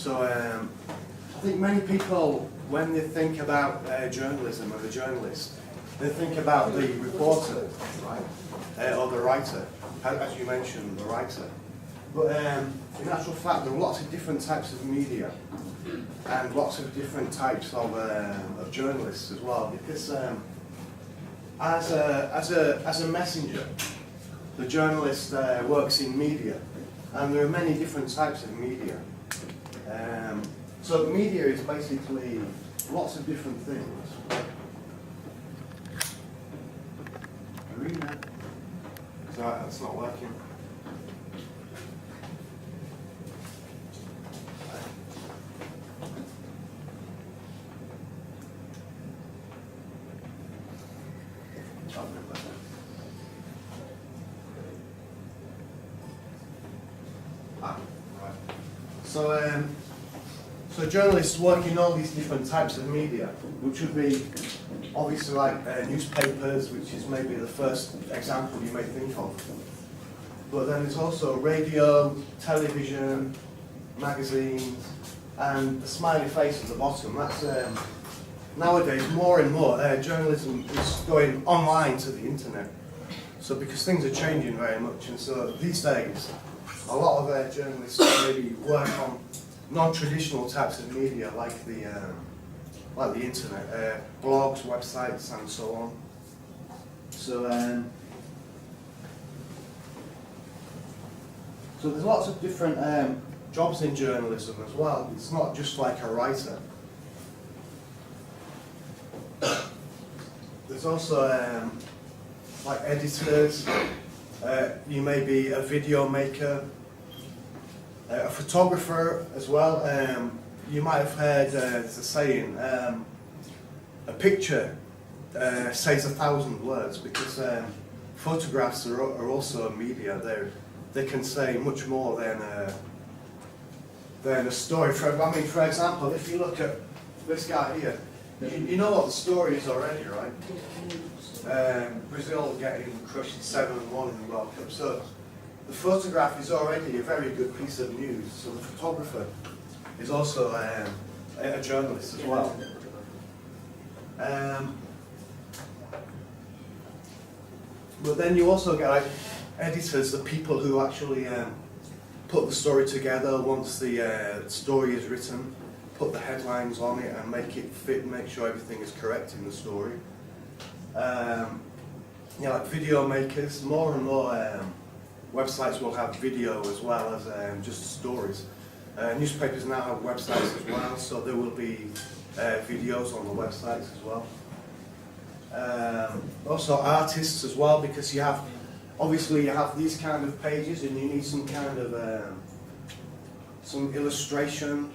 So I think many people, when they think about journalism or the journalist, they think about the reporter, right, or the writer, as you mentioned, the writer. But in actual fact, there are lots of different types of media and lots of different types of journalists as well. Because as a messenger, the journalist works in media, and there are many different types of media. So media is basically lots of different things. Arena. Sorry, that's not working. So journalists work in all these different types of media, which would be obviously like newspapers, which is maybe the first example you may think of. But then there's also radio, television, magazines, and the smiley face at the bottom. That's nowadays more and more journalism is going online to the internet. So because things are changing very much, and so these days a lot of journalists maybe work on non-traditional types of media like the internet, blogs, websites, and so on. So so there's lots of different jobs in journalism as well. It's not just like a writer. There's also like editors. You may be a video maker, a photographer as well. You might have heard the saying, a picture says 1,000 words, because photographs are also media. They can say much more than a story. For example, if you look at this guy here, you know what the story is already, right? Brazil getting crushed 7-1 in the World Cup. So the photograph is already a very good piece of news. So the photographer is also a journalist as well. But then you also get like editors, the people who actually put the story together once the story is written, put the headlines on it and make it fit, make sure everything is correct in the story. Like video makers, more and more websites will have video as well as just stories. Newspapers now have websites as well, so there will be videos on the websites as well. Also artists as well, because you have these kind of pages and you need some kind of some illustration.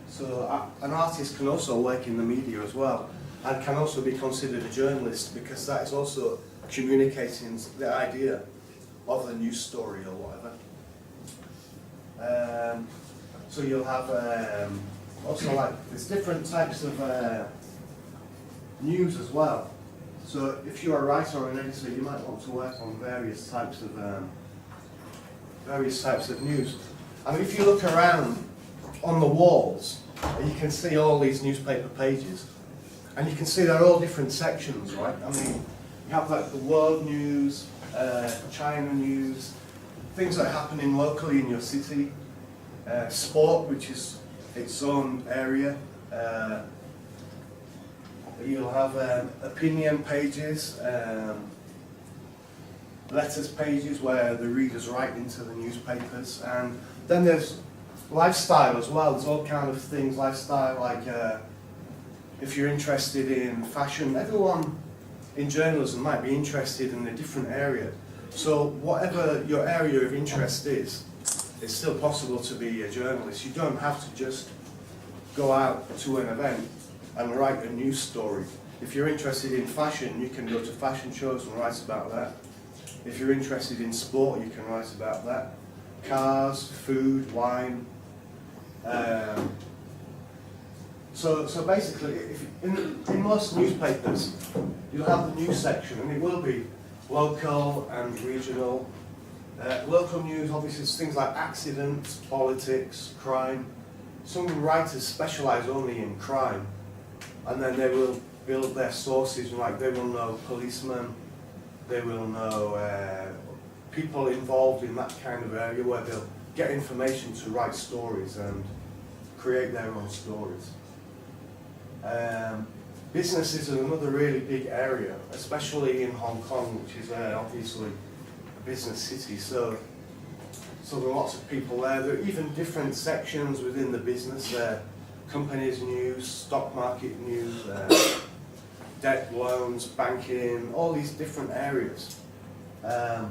So an artist can also work in the media as well, and can also be considered a journalist, because that is also communicating the idea of the news story or whatever. So you'll have also like there's different types of news as well. So if you're a writer or an editor, you might want to work on various types of news. I mean, if you look around on the walls, you can see all these newspaper pages, and you can see they're all different sections, right? I mean, you have like the world news, China news, things that are happening locally in your city, sport, which is its own area. You'll have opinion pages, letters pages where the readers write into the newspapers, and then there's lifestyle as well. There's all kind of things, lifestyle, like if you're interested in fashion, everyone in journalism might be interested in a different area. So whatever your area of interest is, it's still possible to be a journalist. You don't have to just go out to an event and write a news story. If you're interested in fashion, you can go to fashion shows and write about that. If you're interested in sport, you can write about that. Cars, food, wine. So basically, in most newspapers, you'll have the news section, and it will be local and regional. Local news, obviously, is things like accidents, politics, crime. some writers specialise only in crime, and then they will build their sources, like they will know policemen, they will know people involved in that kind of area where they'll get information to write stories and create their own stories. Business is another really big area, especially in Hong Kong, which is obviously a business city. So there are lots of people there. There are even different sections within the business. Companies news, stock market news, debt, loans, banking, all these different areas. And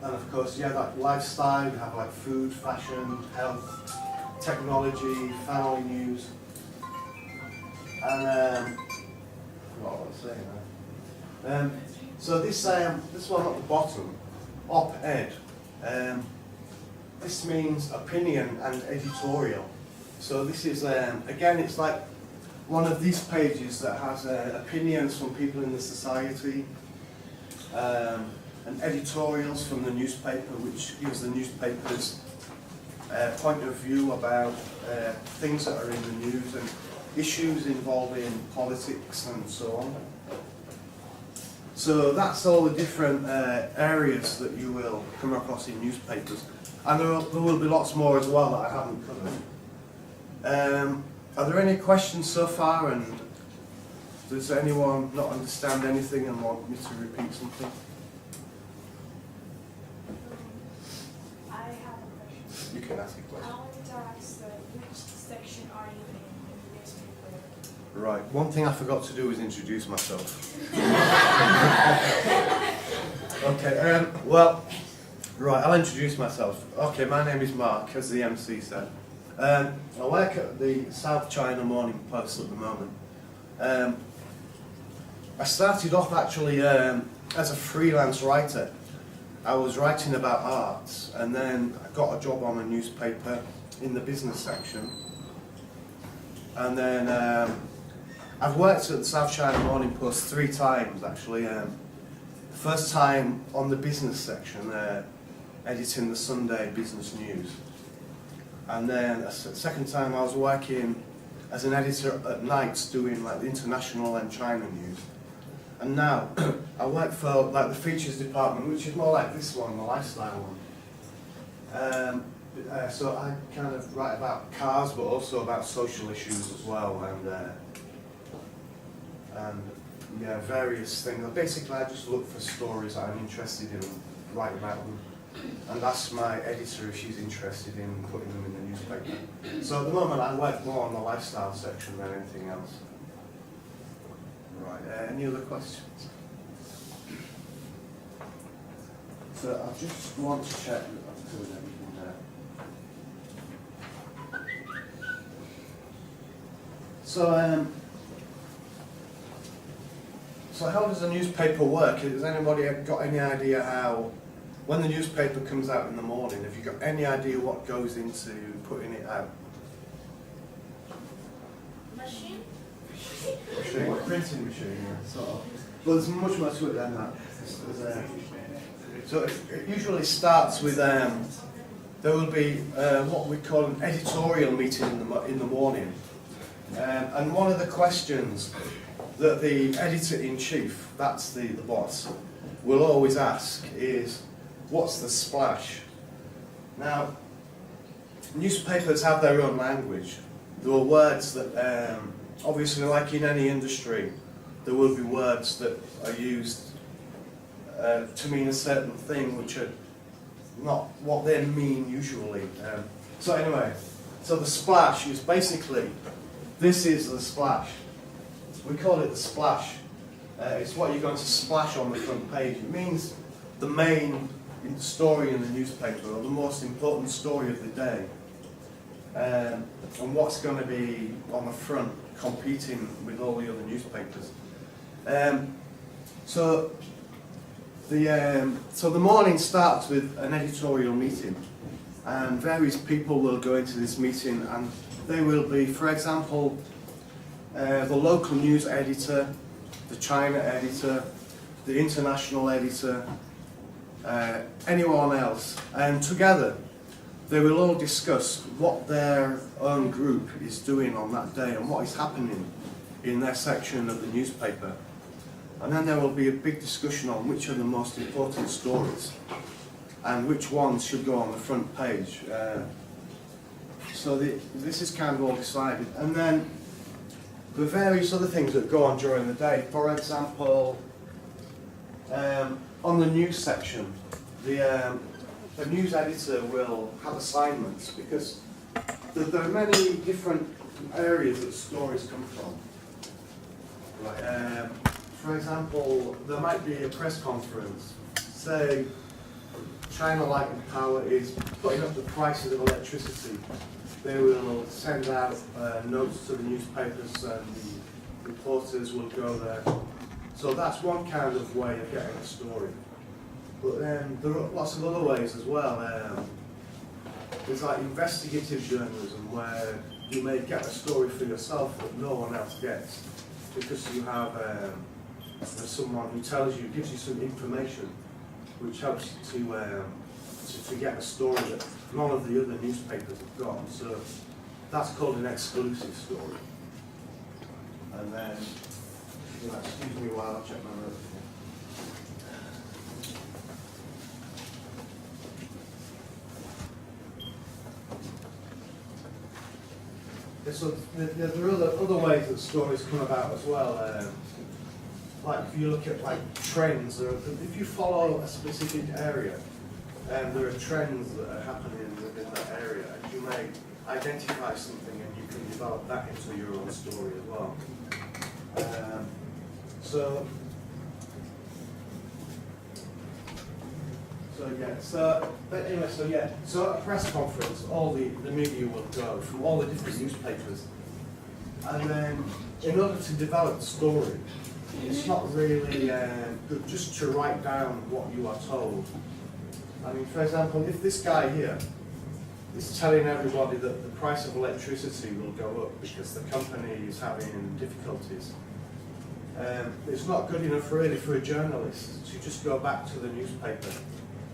of course, yeah, like lifestyle, you have like food, fashion, health, technology, family news. And I forgot what I was saying now. So this one at the bottom, op-ed, this means opinion and editorial. So this is, again, it's like one of these pages that has opinions from people in the society, and editorials from the newspaper, which gives the newspapers point of view about things that are in the news and issues involving politics and so on. So that's all the different areas that you will come across in newspapers. And there will be lots more as well that I haven't covered. Are there any questions so far, and does anyone not understand anything and want me to repeat something? I have a question. You can ask a question. I wanted to ask which section are you in the newspaper? Right, one thing I forgot to do was introduce myself. Okay, well, right, I'll introduce myself. Okay, my name is Mark, as the MC said. I work at the South China Morning Post at the moment. I started off actually as a freelance writer. I was writing about arts, and then I got a job on a newspaper in the business section. And then I've worked at the South China Morning Post 3 times actually. The first time on the business section, editing the Sunday business news. And then a second time I was working as an editor at nights doing like the international and China news. And now I work for like the features department, which is more like this one, the lifestyle one. So I kind of write about cars, but also about social issues as well, and yeah, various things. Basically, I just look for stories that I'm interested in, write about them, and ask my editor if she's interested in putting them in the newspaper. So at the moment, I work more on the lifestyle section than anything else. Right, any other questions? So I just want to check that I've covered everything there. So how does a newspaper work? Has anybody got any idea how, when the newspaper comes out in the morning, have you got any idea what goes into putting it out? Machine? Machine, printing machine, yeah, sort of. Well, there's much more to it than that. So it usually starts with, there will be what we call an editorial meeting in the morning. And one of the questions that the editor-in-chief, that's the boss, will always ask is, what's the splash? Now, newspapers have their own language. There are words that, obviously like in any industry, there will be words that are used to mean a certain thing which are not what they mean usually. So anyway, so the splash is basically, this is the splash. We call it the splash. It's what you're going to splash on the front page. It means the main story in the newspaper, or the most important story of the day. And what's going to be on the front, competing with all the other newspapers. So the morning starts with an editorial meeting, and various people will go into this meeting, and they will be, for example, the local news editor, the China editor, the international editor, anyone else, and together they will all discuss what their own group is doing on that day and what is happening in their section of the newspaper. And then there will be a big discussion on which are the most important stories and which ones should go on the front page. So this is kind of all decided. And then the various other things that go on during the day. For example, on the news section, the news editor will have assignments because there are many different areas that stories come from. Like, for example, there might be a press conference. Say, China Light and Power is putting up the prices of electricity. They will send out notes to the newspapers and the reporters will go there. So that's one kind of way of getting a story. But then there are lots of other ways as well. There's like investigative journalism where you may get a story for yourself that no one else gets because you have someone who tells you, gives you some information which helps to get a story that none of the other newspapers have got. So that's called an exclusive story. And then, excuse me while I check my notes. So there are other ways that stories come about as well. Like if you look at like trends, if you follow a specific area, there are trends that are happening within that area, and you may identify something and you can develop that into your own story as well. So at a press conference, all the media will go from all the different newspapers, and then in order to develop the story, it's not really good just to write down what you are told. I mean, for example, if this guy here is telling everybody that the price of electricity will go up because the company is having difficulties, it's not good enough really for a journalist to just go back to the newspaper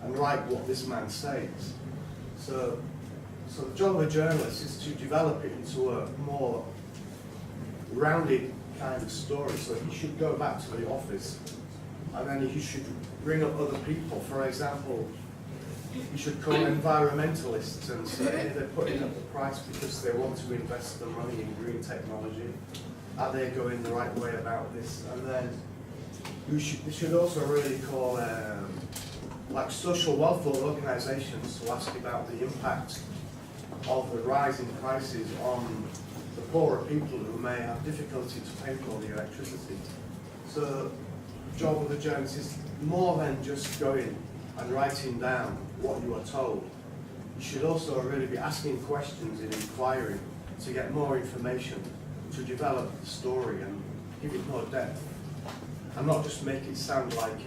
and write what this man says. So the job of a journalist is to develop it into a more rounded kind of story. So he should go back to the office and then he should bring up other people. For example, you should call environmentalists and say they're putting up the price because they want to invest the money in green technology. Are they going the right way about this? And then you should also really call like social welfare organisations to ask about the impact of the rising prices on the poorer people who may have difficulty to pay for the electricity. So the job of the journalist is more than just going and writing down what you are told. You should also really be asking questions and inquiring to get more information, to develop the story and give it more depth, and not just make it sound like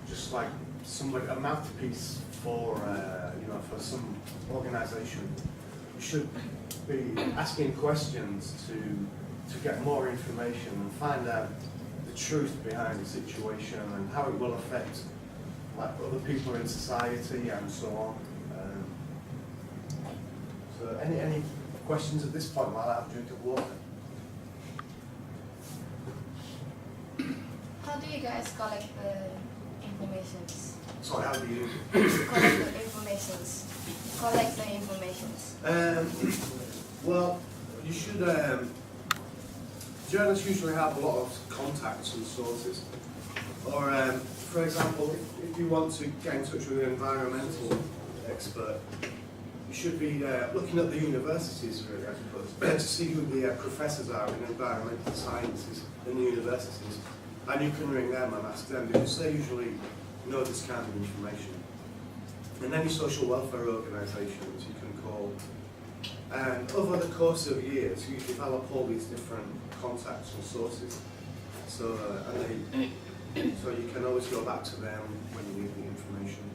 just like somebody, a mouthpiece for for some organisation. You should be asking questions to get more information and find out the truth behind the situation and how it will affect like other people in society and so on. So any questions at this point while I have a drink of water? How do you guys collect the informations? Sorry, how do you? Collect the informations. Collect the informations. Well, you should. Journalists usually have a lot of contacts and sources. Or, for example, if you want to get in touch with an environmental expert, you should be looking at the universities, really, I suppose, to see who the professors are in environmental sciences in the universities. And you can ring them and ask them, because they usually know this kind of information. And any social welfare organisations you can call. And over the course of years, you develop all these different contacts and sources. So, so you can always go back to them when you need the information.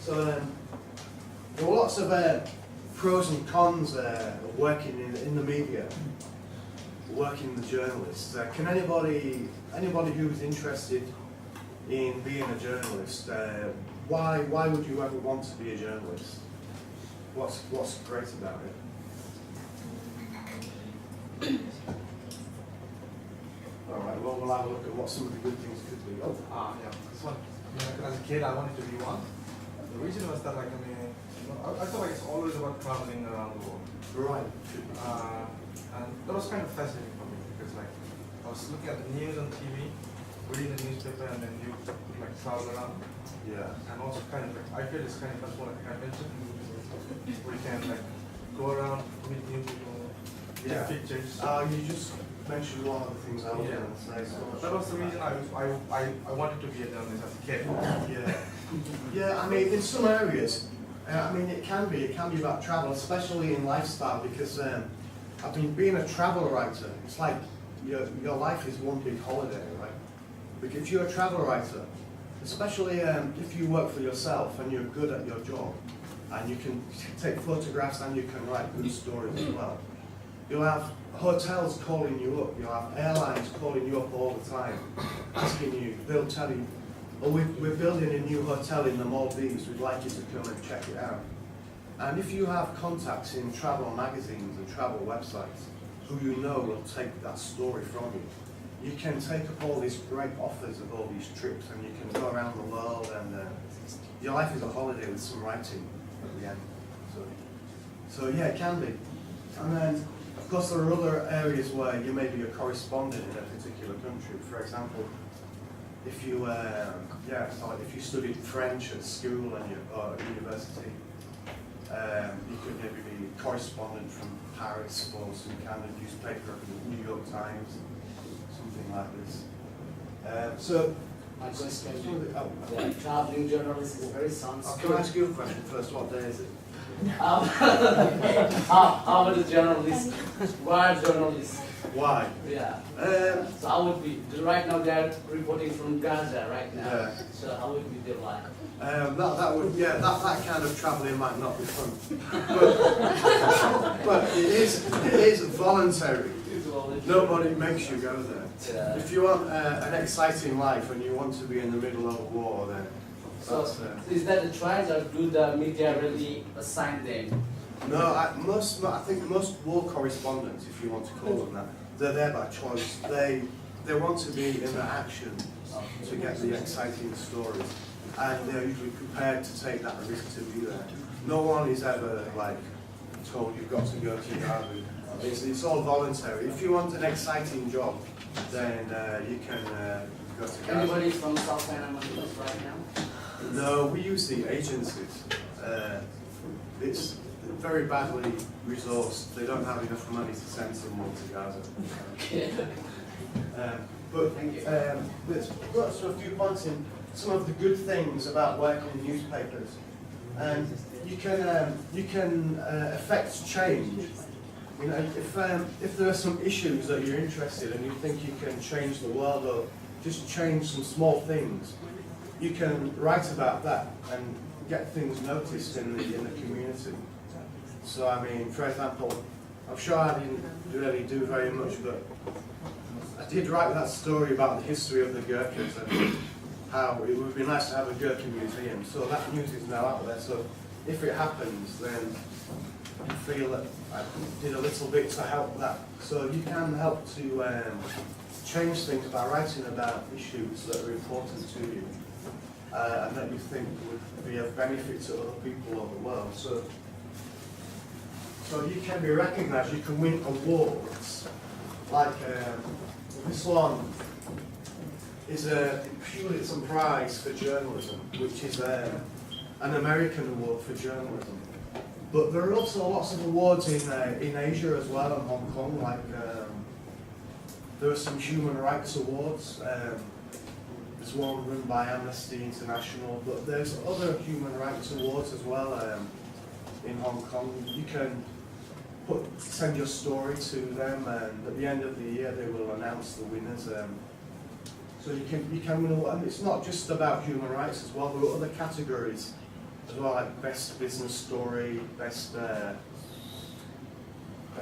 So there were lots of pros and cons of working in the media, working the journalists. Can anybody who's interested in being a journalist, why would you ever want to be a journalist? What's great about it? All right, well, we'll have a look at what some of the good things could be. Oh, Yeah, this one. As a kid, I wanted to be one. The reason was that, like, I feel like it's always about traveling around the world. right. And that was kind of fascinating for me because, like, I was looking at the news on TV, reading the newspaper, and then you like travel around. Yeah. And also kind of like, I feel it's kind of much more like an adventure where you can like go around, meet new people, Yeah. take pictures. You just mentioned one of the things I was Yeah. going to say. So That was the reason I wanted to be a journalist as a kid. Yeah. Yeah, I mean, in some areas, I mean, it can be about travel, especially in lifestyle, because I mean, being a travel writer, it's like your life is one big holiday, right? Because if you're a travel writer, especially if you work for yourself and you're good at your job, and you can take photographs and you can write good stories as well, you'll have hotels calling you up, you'll have airlines calling you up all the time, asking you, they'll tell you, oh, we're building a new hotel in the Maldives, we'd like you to come and check it out. And if you have contacts in travel magazines and travel websites who you know will take that story from you, you can take up all these great offers of all these trips and you can go around the world, and your life is a holiday with some writing at the end. So yeah, it can be. And then, of course, there are other areas where you may be a correspondent in a particular country. For example, if you if you studied French at school and or at university, you could maybe be a correspondent from Paris for some kind of newspaper, the New York Times, something like this. My question Oh, the traveling journalist is very sounds can I ask you a question first? What day is it? how about the journalist? Why journalists? Why? Yeah. So how would be right now they're reporting from Gaza right now. Yeah. So how would be their life? That kind of travelling might not be fun, but it is voluntary. Nobody makes you go there. Yeah. If you want an exciting life and you want to be in the middle of a war, then So is that the choice, or do the media really assign them? no. I think most war correspondents, if you want to call them that, they're there by choice. They want to be in the action to get the exciting stories, and they're usually prepared to take that risk to be there. No one is ever like told you've got to go to Ambu. It's all voluntary. If you want an exciting job, then you can go to Gaza. Anybody from South China right now? No, we use the agencies. It's very badly resourced. They don't have enough money to send someone to Gaza. But let's go to a few points in some of the good things about working in newspapers. And you can affect change. You know, if there are some issues that you're interested in, you think you can change the world or just change some small things, you can write about that and get things noticed in the community. So I mean, for example, I'm sure I didn't really do very much, but I did write that story about the history of the Gurkhas and how it would be nice to have a Gurkha museum. So that news is now out there. So if it happens, then I feel that I did a little bit to help that. So you can help to change things by writing about issues that are important to you and that you think would be of benefit to other people of the world. So you can be recognised, you can win awards. Like this one is a Pulitzer Prize for journalism, which is an American award for journalism. But there are also lots of awards in Asia as well, in Hong Kong. Like there are some human rights awards. There's one run by Amnesty International, but there's other human rights awards as well in Hong Kong. You can send your story to them, and at the end of the year they will announce the winners. So you can win, and it's not just about human rights as well. There are other categories as well, like best business story, best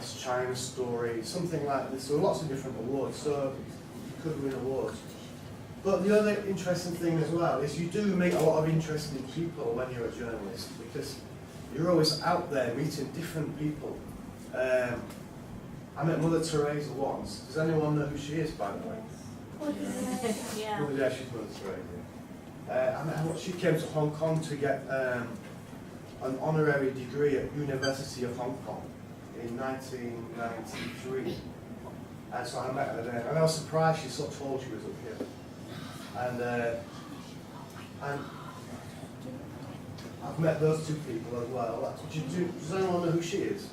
Best China Story, something like this. There were lots of different awards, so you could win awards. But the other interesting thing as well is you do meet a lot of interesting people when you're a journalist, because you're always out there meeting different people. I met Mother Teresa once. Does anyone know who she is, by the way? Yeah. Yeah, she's Mother Teresa. I met her, she came to Hong Kong to get an honorary degree at University of Hong Kong in 1993. And so I met her there, and I was surprised she's so tall she was up here. And I've met those two people as well. Does anyone know who she is?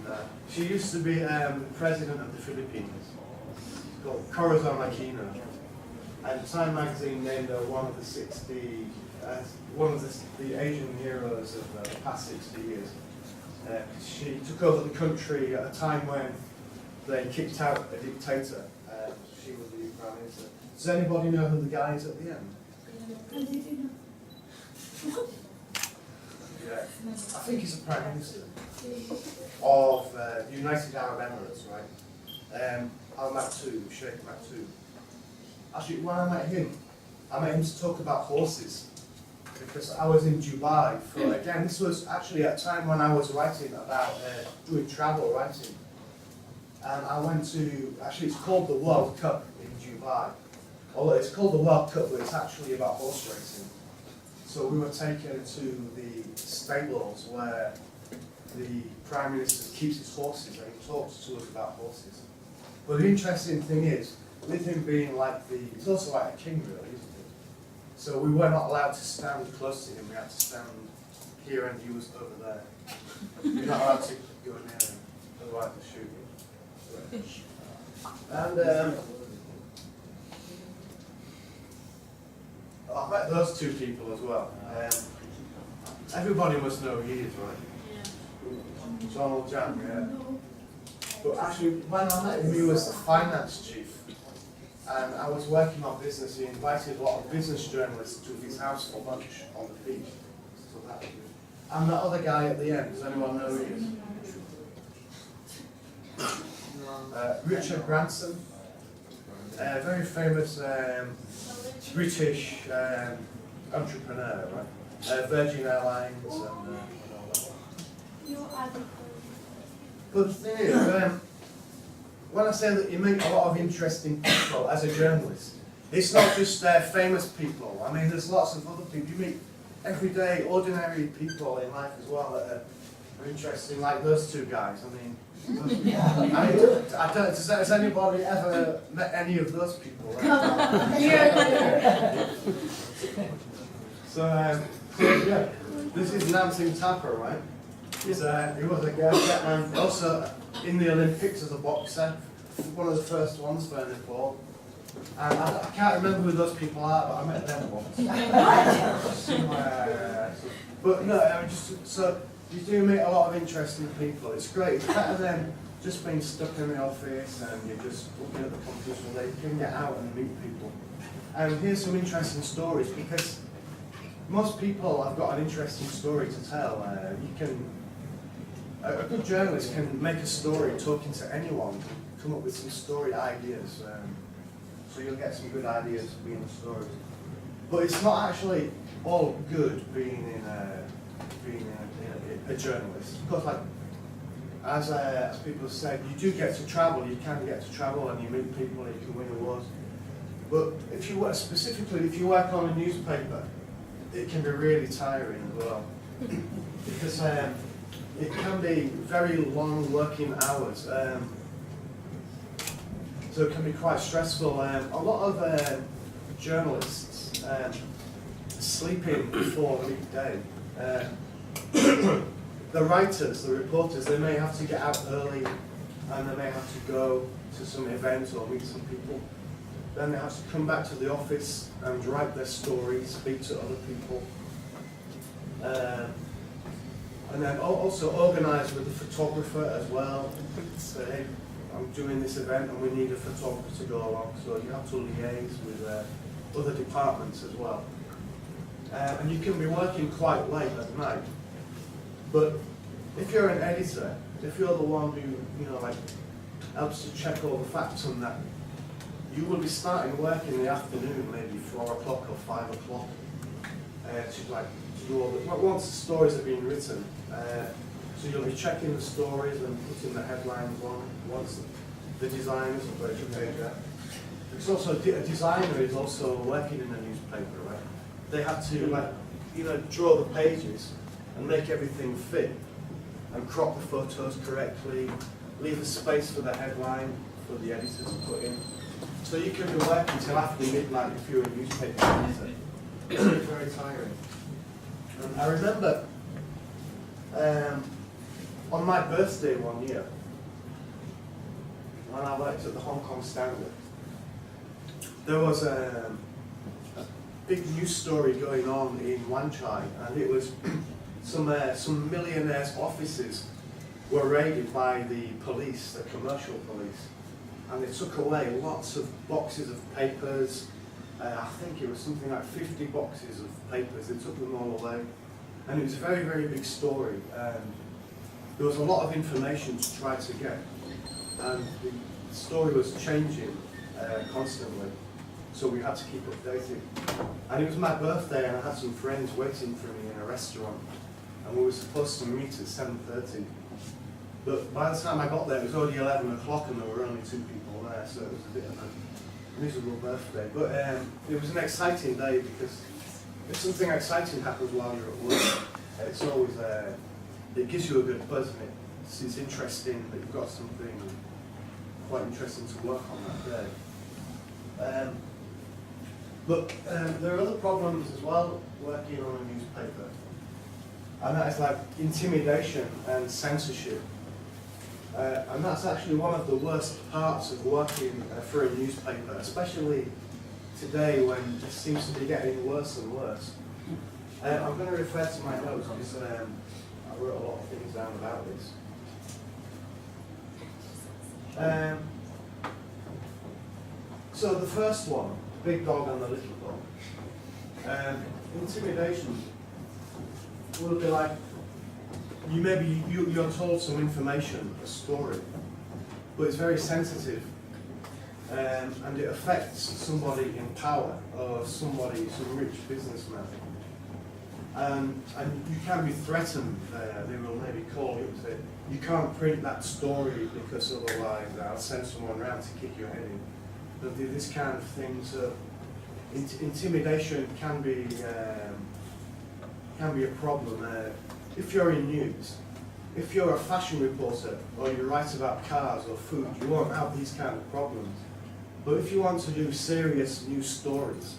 No. She used to be president of the Philippines. She's called Corazon Aquino. And Time magazine named her one of the 60, one of the Asian heroes of the past 60 years. She took over the country at a time when they kicked out a dictator. She was the prime minister. Does anybody know who the guy is at the end? Yeah, I think he's the prime minister of the United Arab Emirates, right? Al Maktoum, Sheikh Maktoum. Actually, when I met him to talk about horses, because I was in Dubai for, again, this was actually at a time when I was writing about doing travel writing. And I went to, actually it's called the World Cup in Dubai. Although it's called the World Cup, but it's actually about horse racing. So we were taken to the stables where the Prime Minister keeps his horses and he talks to us about horses. But the interesting thing is, with him being like he's also like a king really, isn't he? So we were not allowed to stand close to him, we had to stand here and he was over there. You're not allowed to go near him, otherwise they'll shoot you. And I met those two people as well. Everybody must know who he is, right? Yeah. Donald Jan, yeah. But actually, when I met him, he was the finance chief. And I was working on business. He invited a lot of business journalists to his house for lunch on the beach. So that was good. And the other guy at the end, does anyone know who he is? Richard Branson, very famous British entrepreneur, right? Virgin Airlines and all that. But the thing is, when I say that you meet a lot of interesting people as a journalist, it's not just famous people. I mean, there's lots of other people. You meet everyday, ordinary people in life as well that are interesting, like those two guys. I mean, has anybody ever met any of those people? So, yeah, this is Namsing Thapa, right? He was a guy, and also in the Olympics as a boxer, one of the first ones for Nepal. And I can't remember who those people are, but I met them once. But no, I mean, so you do meet a lot of interesting people. It's great. It's better than just being stuck in the office and you're just looking at the computers all day. You can get out and meet people. And here's some interesting stories, because most people have got an interesting story to tell. A good journalist can make a story talking to anyone, come up with some story ideas. So you'll get some good ideas being the stories. But it's not actually all good being a journalist. Because like, as people have said, you do get to travel, you can get to travel and you meet people and you can win awards. But if you work, specifically if you work on a newspaper, it can be really tiring as well. Because it can be very long working hours. So it can be quite stressful. A lot of journalists sleep in before midday. The writers, the reporters, they may have to get out early and they may have to go to some event or meet some people. Then they have to come back to the office and write their stories, speak to other people. And then also organise with the photographer as well. Say, hey, I'm doing this event and we need a photographer to go along. So you have to liaise with other departments as well. And you can be working quite late at night. But if you're an editor, if you're the one who, you know, like, helps to check all the facts and that, you will be starting work in the afternoon, maybe 4 o'clock or 5 o'clock, to like to do all the, once the stories have been written. So you'll be checking the stories and putting the headlines on once the designers have got your page out. Because also a designer is also working in a newspaper, right? They have to like, you know, draw the pages and make everything fit and crop the photos correctly, leave a space for the headline for the editor to put in. So you can be working till after midnight if you're a newspaper editor. It's very tiring. And I remember on my birthday one year, when I worked at the Hong Kong Standard, there was a big news story going on in Wan Chai, and it was some millionaires' offices were raided by the police, the commercial police, and they took away lots of boxes of papers. I think it was something like 50 boxes of papers. They took them all away, and it was a very, very big story. There was a lot of information to try to get, and the story was changing constantly, so we had to keep updated. And it was my birthday, and I had some friends waiting for me in a restaurant, and we were supposed to meet at 7:30. But by the time I got there, it was already 11 o'clock, and there were only 2 people there, so it was a bit of a miserable birthday. But it was an exciting day, because if something exciting happens while you're at work, it's always it gives you a good buzz, and it's interesting that you've got something quite interesting to work on that day. But there are other problems as well working on a newspaper, and that is like intimidation and censorship. And that's actually one of the worst parts of working for a newspaper, especially today when it seems to be getting worse and worse. I'm going to refer to my notes because I wrote a lot of things down about this. So the first one, the big dog and the little dog. Intimidation will be like, you're told some information, a story, but it's very sensitive, and it affects somebody in power or some rich businessman. And you can be threatened. They will maybe call you and say, you can't print that story because otherwise I'll send someone around to kick your head in. But this kind of thing, so intimidation can be a problem. If you're in news, if you're a fashion reporter or you write about cars or food, you won't have these kind of problems. But if you want to do serious news stories,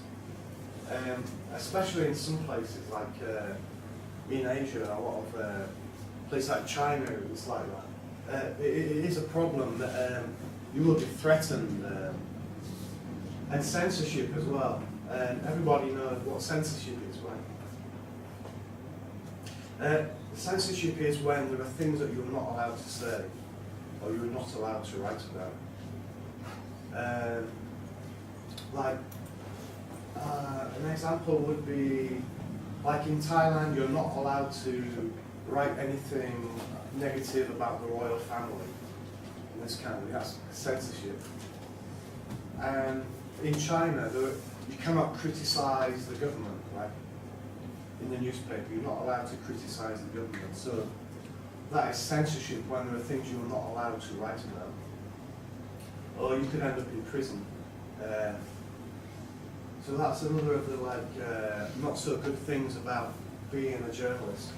especially in some places like in Asia, a lot of places like China, it's like that. It is a problem that you will be threatened, and censorship as well. Everybody knows what censorship is, right? Censorship is when there are things that you're not allowed to say, or you're not allowed to write about. Like, an example would be, like in Thailand, you're not allowed to write anything negative about the royal family. And this kind of, that's censorship. And in China, you cannot criticize the government, right? In the newspaper, you're not allowed to criticize the government. So that is censorship when there are things you're not allowed to write about. Or you could end up in prison. So that's another of the not so good things about being a journalist.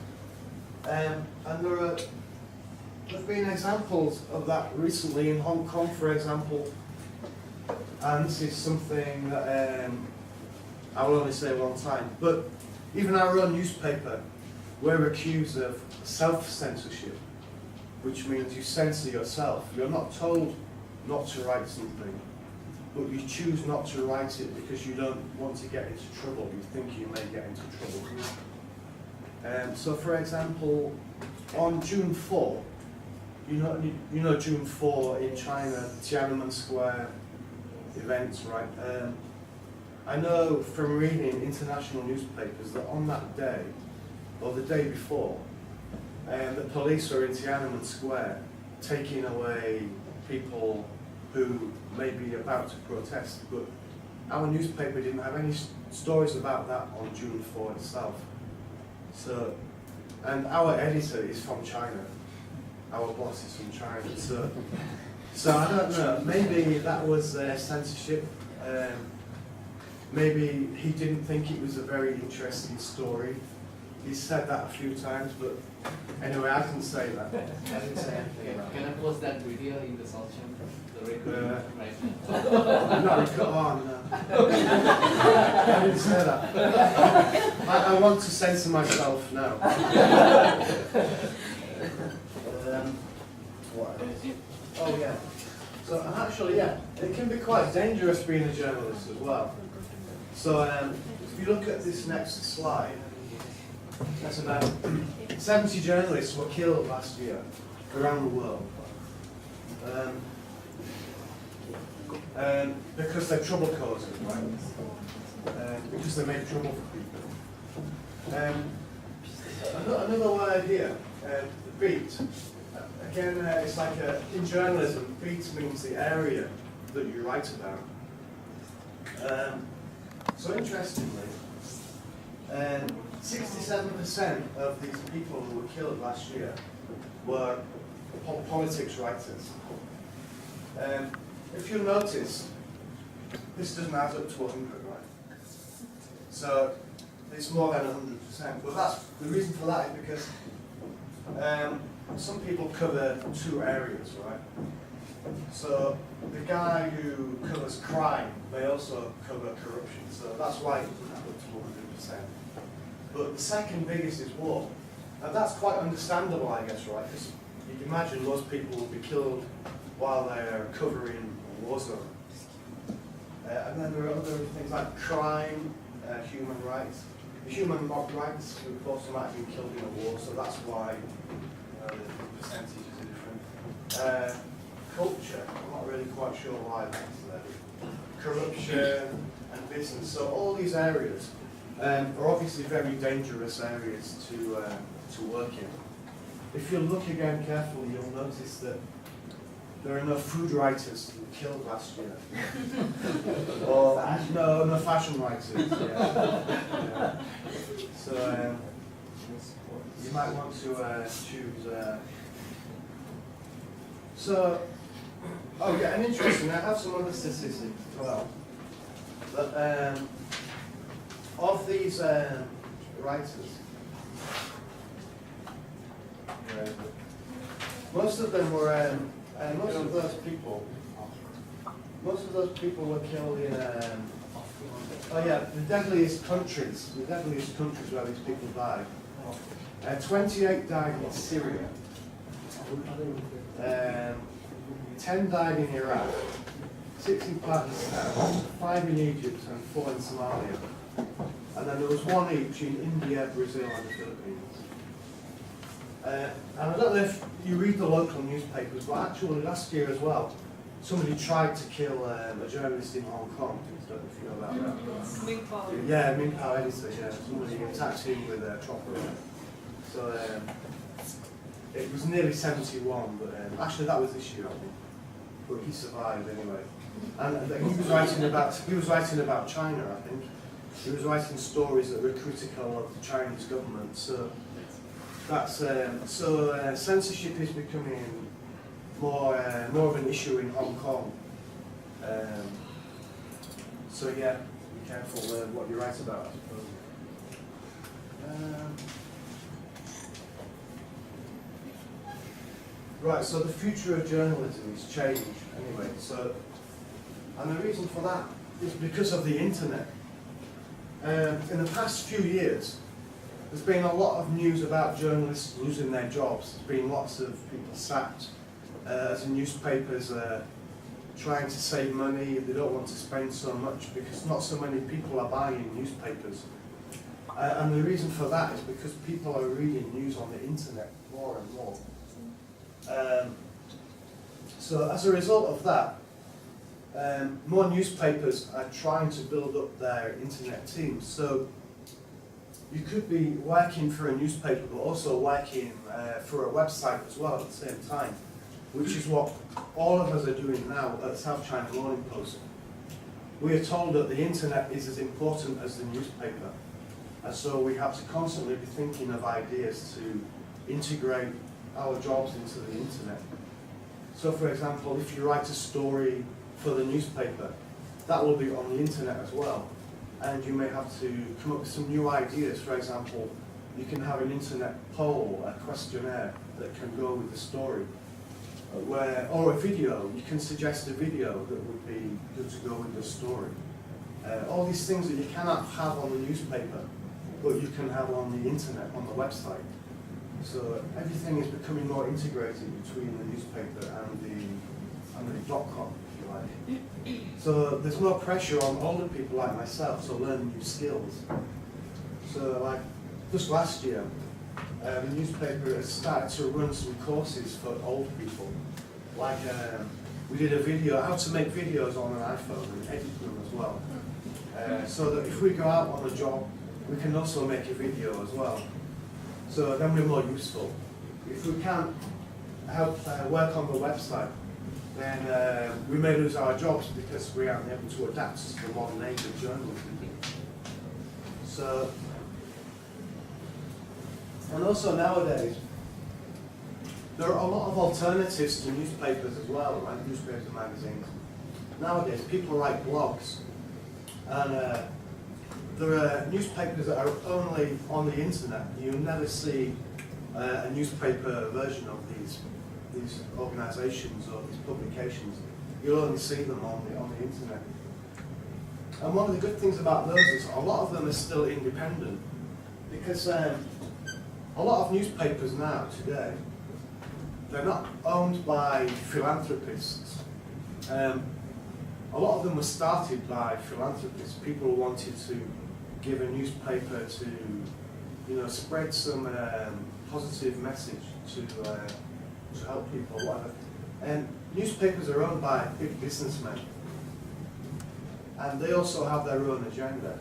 And there've been examples of that recently in Hong Kong, for example. And this is something that I will only say one time. But even our own newspaper, we're accused of self-censorship, which means you censor yourself. You're not told not to write something, but you choose not to write it because you don't want to get into trouble. You think you may get into trouble. So, for example, on June 4, you know June 4 in China, Tiananmen Square events, right? I know from reading international newspapers that on that day, or the day before, the police are in Tiananmen Square taking away people who may be about to protest, but our newspaper didn't have any stories about that on June 4 itself. So, and our editor is from China. Our boss is from China. So I don't know, maybe that was censorship. Maybe he didn't think it was a very interesting story. He's said that a few times, but anyway, I didn't say that. I didn't say anything about Can I post that video in the section? The record right I'm not record on. I didn't say that. I want to censor myself now. What else? Oh yeah. So and actually, yeah, it can be quite dangerous being a journalist as well. So if you look at this next slide, that's about 70 journalists were killed last year around the world. Because they're trouble causers, right? Because they make trouble for people. Another word here, the beat. Again, it's like in journalism, beat means the area that you write about. So interestingly, 67% of these people who were killed last year were politics writers. If you notice, this doesn't add up to 100, right? So it's more than 100%. But that's the reason for that is because some people cover two areas, right? So the guy who covers crime may also cover corruption. So that's why it doesn't add up to 100%. But the second biggest is war. And that's quite understandable, I guess, right? Because you can imagine most people will be killed while they're covering a war zone. And then there are other things like crime, human rights. Human rights, of course, might have been killed in a war, so that's why the percentages are different. Culture, I'm not really quite sure why that's there. Corruption and business. So all these areas are obviously very dangerous areas to work in. If you look again carefully, you'll notice that there are no food writers who were killed last year. Or no fashion writers. Yeah. So you might want to choose. Oh yeah, and interesting. I have some other statistics as well. But of these writers, most of them were. Most of those people were killed in. The deadliest countries where these people died. 28 died in Syria. 10 died in Iraq. 6 in Pakistan. 5 in Egypt and 4 in Somalia. And then there was 1 each in India, Brazil, and the Philippines. And I don't know if you read the local newspapers, but actually last year as well, somebody tried to kill a journalist in Hong Kong. I don't know if you know about that. Ming Pao. Yeah, Ming Pao editor, yeah. Somebody attacked him with a chopper. So it was nearly 71, but actually that was this year, I think. But he survived anyway. And he was writing about China, I think. He was writing stories that were critical of the Chinese government. So that's censorship is becoming more of an issue in Hong Kong. So yeah, be careful what you write about, I suppose. Right, so the future of journalism is change anyway. So, and the reason for that is because of the internet. In the past few years, there's been a lot of news about journalists losing their jobs. There's been lots of people sacked as the newspapers are trying to save money. They don't want to spend so much because not so many people are buying newspapers. And the reason for that is because people are reading news on the internet more and more. So as a result of that, more newspapers are trying to build up their internet teams. So you could be working for a newspaper but also working for a website as well at the same time, which is what all of us are doing now at South China Morning Post. We are told that the internet is as important as the newspaper, and so we have to constantly be thinking of ideas to integrate our jobs into the internet. So for example, if you write a story for the newspaper, that will be on the internet as well. And you may have to come up with some new ideas. For example, you can have an internet poll, a questionnaire that can go with the story. Or a video, you can suggest a video that would be good to go with the story. All these things that you cannot have on the newspaper, but you can have on the internet, on the website. So everything is becoming more integrated between the newspaper and the .com, if you like. So there's no pressure on older people like myself to learn new skills. So like just last year, the newspaper has started to run some courses for old people. Like we did a video, how to make videos on an iPhone and edit them as well. So that if we go out on a job, we can also make a video as well. So then we're more useful. If we can't help work on the website, then we may lose our jobs because we aren't able to adapt to the modern age of journalism. So, and also nowadays, there are a lot of alternatives to newspapers as well, like newspapers and magazines. Nowadays, people write blogs, and there are newspapers that are only on the internet. You'll never see a newspaper version of these organisations or these publications. You'll only see them on the internet. And one of the good things about those is a lot of them are still independent, because a lot of newspapers now today, they're not owned by philanthropists. A lot of them were started by philanthropists, people who wanted to give a newspaper to, spread some positive message to help people, whatever. And newspapers are owned by big businessmen, and they also have their own agenda.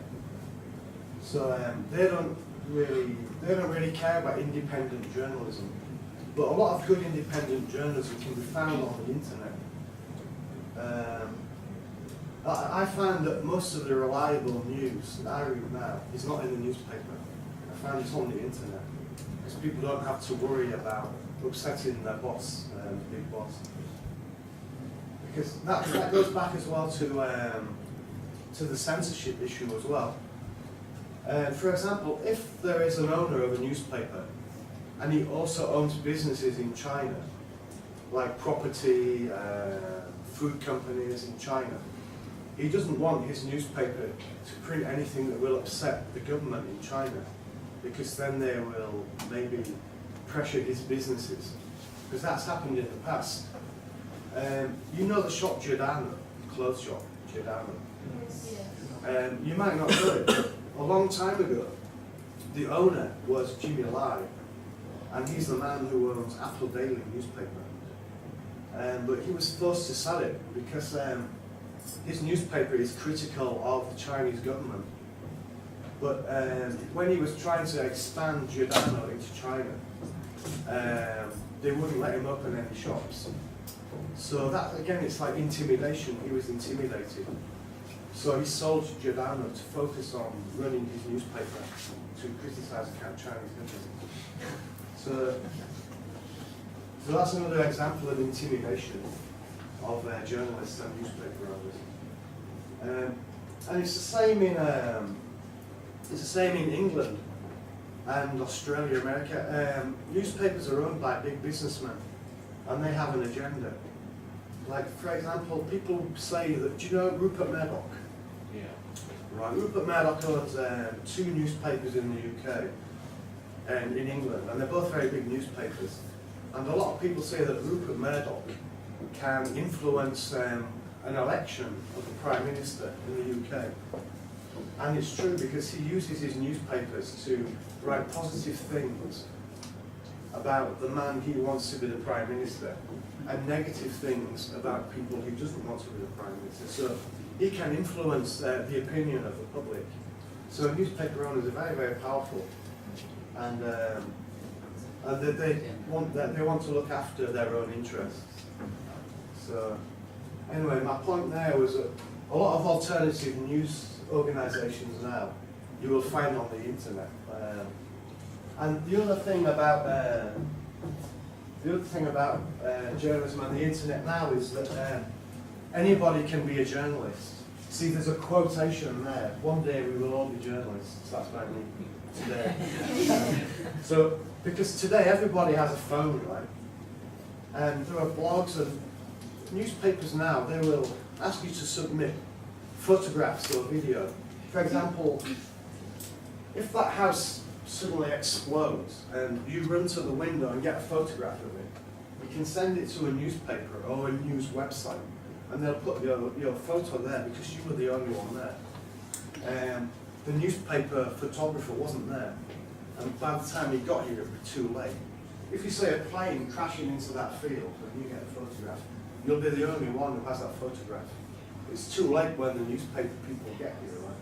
So they don't really care about independent journalism. But a lot of good independent journalism can be found on the internet. I find that most of the reliable news that I read now is not in the newspaper. I find it's on the internet, because people don't have to worry about upsetting their boss, the big boss. Because that goes back as well to the censorship issue as well. For example, if there is an owner of a newspaper, and he also owns businesses in China, like property, food companies in China, he doesn't want his newspaper to print anything that will upset the government in China, because then they will maybe pressure his businesses, because that's happened in the past. You know the shop Giordano, clothes shop Giordano? Yes. You might not know it, but a long time ago, the owner was Jimmy Lai, and he's the man who owns Apple Daily newspaper. But he was forced to sell it because his newspaper is critical of the Chinese government. But when he was trying to expand Giordano into China, they wouldn't let him open any shops. So that, again, it's like intimidation. He was intimidated. So he sold Giordano to focus on running his newspaper to criticize the Chinese government. So that's another example of intimidation of journalists and newspaper owners. And it's the same in England and Australia, America. Newspapers are owned by big businessmen, and they have an agenda. Like, for example, people say that, do you know Rupert Murdoch? Yeah. Right, Rupert Murdoch owns 2 newspapers in the UK and in England, and they're both very big newspapers. And a lot of people say that Rupert Murdoch can influence an election of the Prime Minister in the UK. And it's true, because he uses his newspapers to write positive things about the man he wants to be the Prime Minister, and negative things about people he doesn't want to be the Prime Minister. So he can influence the opinion of the public. So newspaper owners are very, very powerful, and they want to look after their own interests. So anyway, my point there was that a lot of alternative news organisations now you will find on the internet. And the other thing about journalism and the internet now is that anybody can be a journalist. See, there's a quotation there. One day we will all be journalists. That's what I mean today. So, because today everybody has a phone, right? And there are blogs and newspapers now. They will ask you to submit photographs or video. For example, if that house suddenly explodes and you run to the window and get a photograph of it, you can send it to a newspaper or a news website, and they'll put your photo there because you were the only one there. The newspaper photographer wasn't there, and by the time he got here, it was too late. If you see a plane crashing into that field and you get a photograph, you'll be the only one who has that photograph. It's too late when the newspaper people get here, right?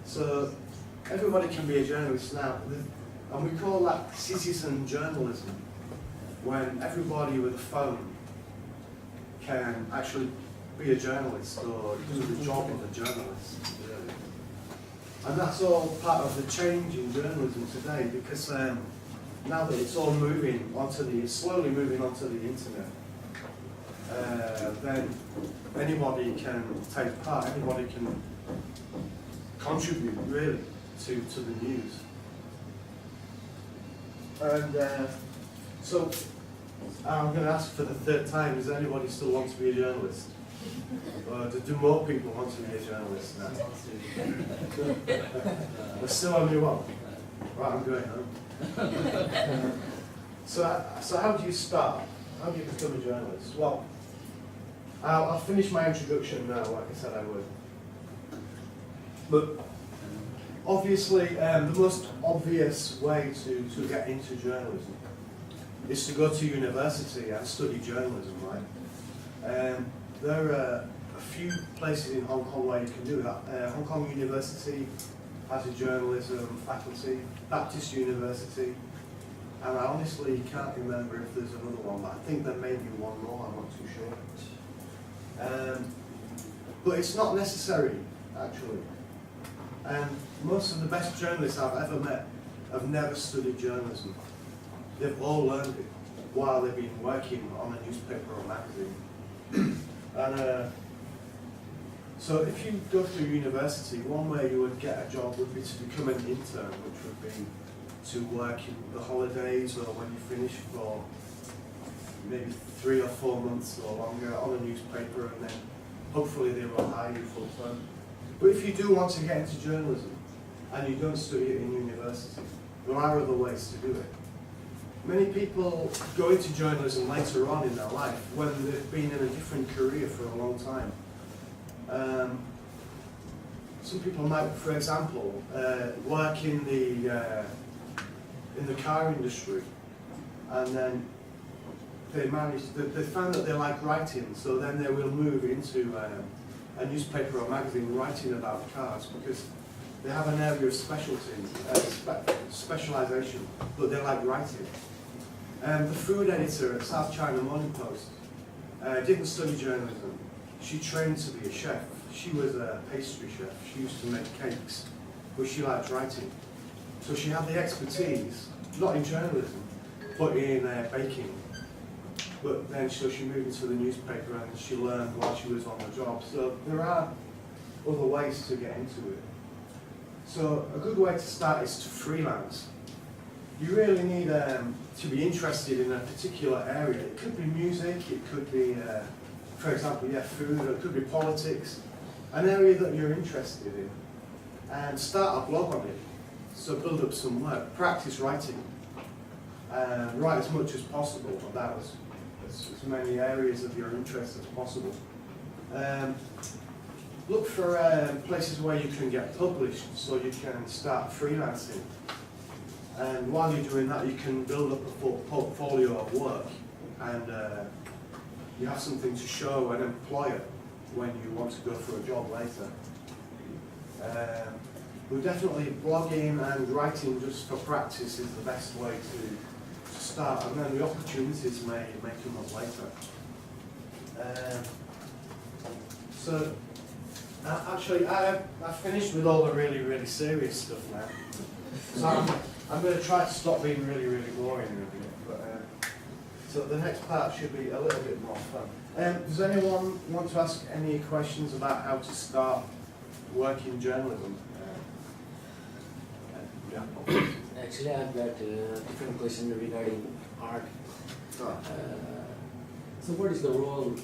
So everybody can be a journalist now, and we call that citizen journalism, when everybody with a phone can actually be a journalist or do the job of a journalist, really. And that's all part of the change in journalism today, because now that it's all slowly moving onto the internet, then anybody can take part, anybody can contribute really to the news. And so I'm going to ask for the third time, does anybody still want to be a journalist? Or do more people want to be a journalist now? There's still only one. Right, I'm going home. So how do you start? How do you become a journalist? Well, I'll finish my introduction now, like I said I would. But obviously, the most obvious way to get into journalism is to go to university and study journalism, right? There are a few places in Hong Kong where you can do that. Hong Kong University has a journalism faculty, Baptist University, and I honestly can't remember if there's another one, but I think there may be one more, I'm not too sure. But it's not necessary, actually. And most of the best journalists I've ever met have never studied journalism. They've all learned it while they've been working on a newspaper or magazine. And so if you go through university, one way you would get a job would be to become an intern, which would be to work in the holidays or when you finish for maybe 3 or 4 months or longer on a newspaper, and then hopefully they will hire you full time. But if you do want to get into journalism and you don't study it in university, there are other ways to do it. Many people go into journalism later on in their life when they've been in a different career for a long time. Some people might, for example, work in the car industry, and then they find that they like writing, so then they will move into a newspaper or magazine writing about cars because they have an area of specialty, specialisation, but they like writing. The food editor at South China Morning Post didn't study journalism. She trained to be a chef. She was a pastry chef. She used to make cakes, but she liked writing. So she had the expertise, not in journalism, but in baking. But then so she moved into the newspaper and she learned while she was on the job. So there are other ways to get into it. So a good way to start is to freelance. You really need to be interested in a particular area. It could be music, it could be, for example, food, or it could be politics. An area that you're interested in. And start a blog on it. So build up some work, practice writing. Write as much as possible about as many areas of your interest as possible. Look for places where you can get published so you can start freelancing. And while you're doing that, you can build up a portfolio of work, and you have something to show an employer when you want to go for a job later. but definitely blogging and writing just for practice is the best way to start, and then the opportunities may come up later. So, actually, I've finished with all the really serious stuff now. So I'm going to try to stop being really boring in a minute. But, so the next part should be a little bit more fun. Does anyone want to ask any questions about how to start working journalism? Yeah. Actually, I've got a different question regarding art. So what is the role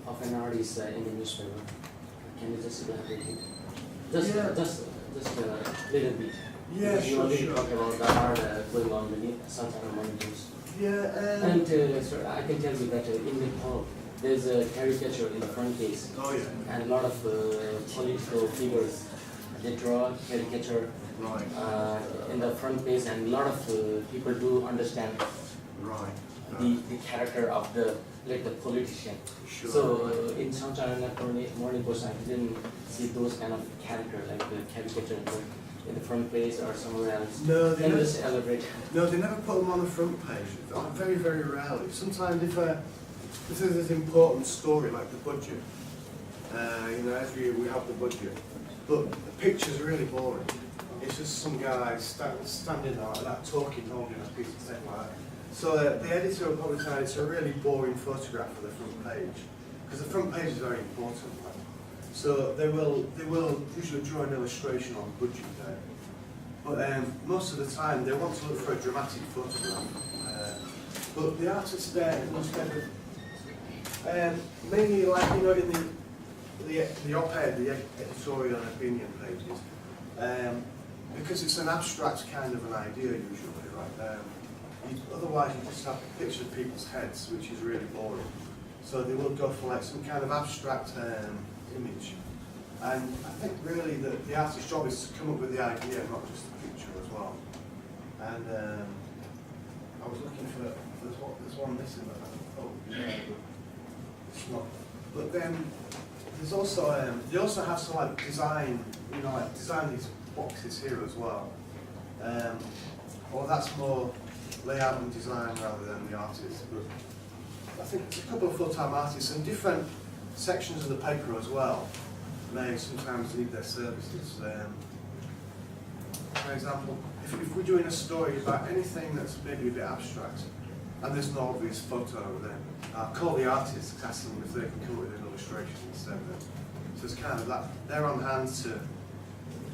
of an artist in the newspaper? Can you just elaborate it? Just a little bit. Yeah, Because you sure, already sure. talked about the art going on the Sunshine of Morning News. Yeah. And sir, I can tell you that in Nepal, there's a caricature in the front page, Oh yeah. and a lot of political figures, they draw caricature Right. in the front page, and a lot of people do understand Right. the character of the politician. Sure. So in Sunshine of Morning Post, I didn't see those kind of character, like the caricature in the front page or somewhere else. No, Can you just elaborate? No, they never put them on the front page. Very rarely. Sometimes if there's an important story like the budget, every year we have the budget, but the picture's really boring. It's just some guy standing there like that, talking, holding a piece of tape like that. So the editor will probably tell you it's a really boring photograph for the front page, because the front page is very important. Right? So they will usually draw an illustration on budget day. But most of the time they want to look for a dramatic photograph. But the artists there must kind of mainly like in the op-ed, the editorial and opinion pages, because it's an abstract kind of an idea usually, right? Otherwise you just have pictures of people's heads, which is really boring. So they will go for like some kind of abstract image. And I think really that the artist's job is to come up with the idea, not just the picture as well. And I was looking for, there's one missing that I thought would be there, but it's not. But then there's also, they also have to like design, design these boxes here as well. Or that's more layout and design rather than the artist. But I think there's a couple of full-time artists and different sections of the paper as well may sometimes need their services. For example, if we're doing a story about anything that's maybe a bit abstract and there's no obvious photo, then I'll call the artist, ask them if they can come up with an illustration instead of it. So it's kind of that, they're on hand to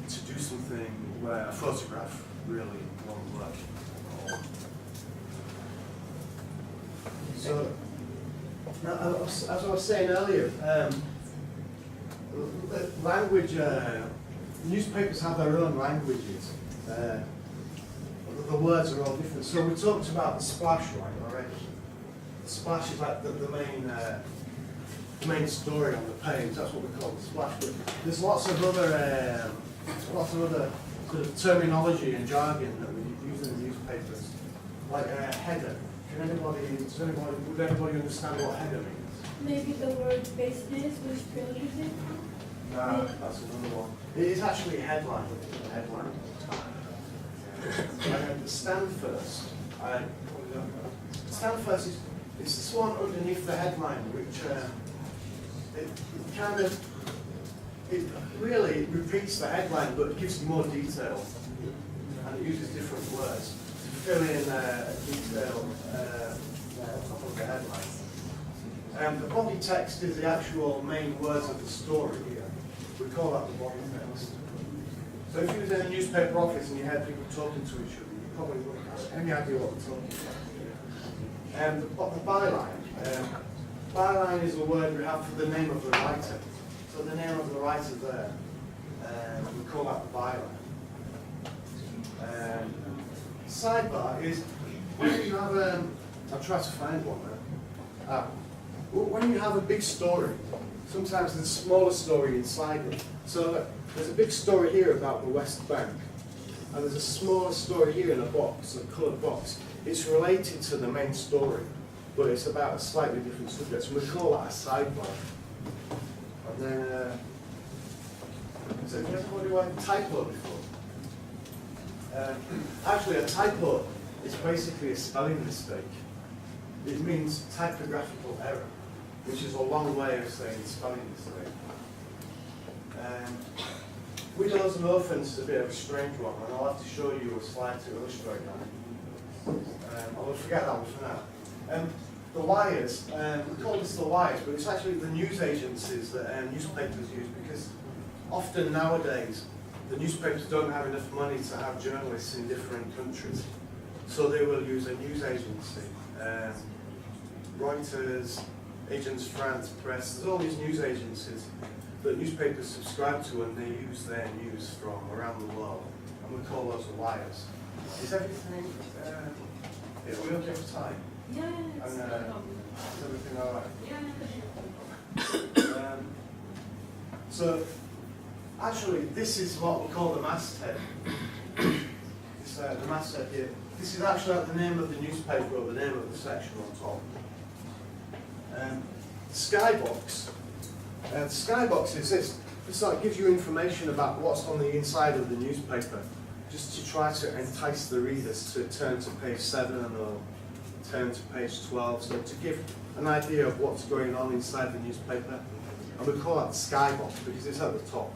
do something where a photograph really won't work. So, now, as I was saying earlier, language, newspapers have their own languages. The words are all different. So we talked about the splash right already. The splash is like the main story on the page. That's what we call the splash. But there's lots of other sort of terminology and jargon that we use in the newspapers, like a header. Would anybody understand what header means? Maybe the word business, which field is it? No, that's another one. It is actually a headline. Stand first. Stand first is this one underneath the headline, which it really repeats the headline, but it gives more detail, and it uses different words to fill in detail on top of the headline. The body text is the actual main words of the story. We call that the body text. So if you was in a newspaper office and you had people talking to each other, you probably wouldn't have any idea what they're talking about. The byline. Byline is a word we have for the name of the writer. So the name of the writer there, we call that the byline. Sidebar is when you have I'll try to find one there. When you have a big story, sometimes there's a smaller story inside it. So there's a big story here about the West Bank, and there's a smaller story here in a box, a coloured box. It's related to the main story, but it's about a slightly different subject. So we call that a sidebar. And then So have anybody went typo before? Actually, a typo is basically a spelling mistake. It means typographical error, which is a long way of saying spelling mistake. Widows and orphans is a bit of a strange one, and I'll have to show you a slide to illustrate that. I will forget that one for now. The wires, we call this the wires, but it's actually the news agencies that newspapers use, because often nowadays the newspapers don't have enough money to have journalists in different countries, so they will use a news agency. Reuters, Agence France Presse, there's all these news agencies that newspapers subscribe to, and they use their news from around the world, and we call those the wires. Is everything, are we okay for time? Yeah, And, it's no problem. is everything all right? Yeah. So, actually, this is what we call the masthead. It's the masthead here. This is actually the name of the newspaper or the name of the section on top. Skybox. The skybox is this. This like gives you information about what's on the inside of the newspaper, just to try to entice the readers to turn to page 7 or turn to page 12, so to give an idea of what's going on inside the newspaper. And we call that the skybox because it's at the top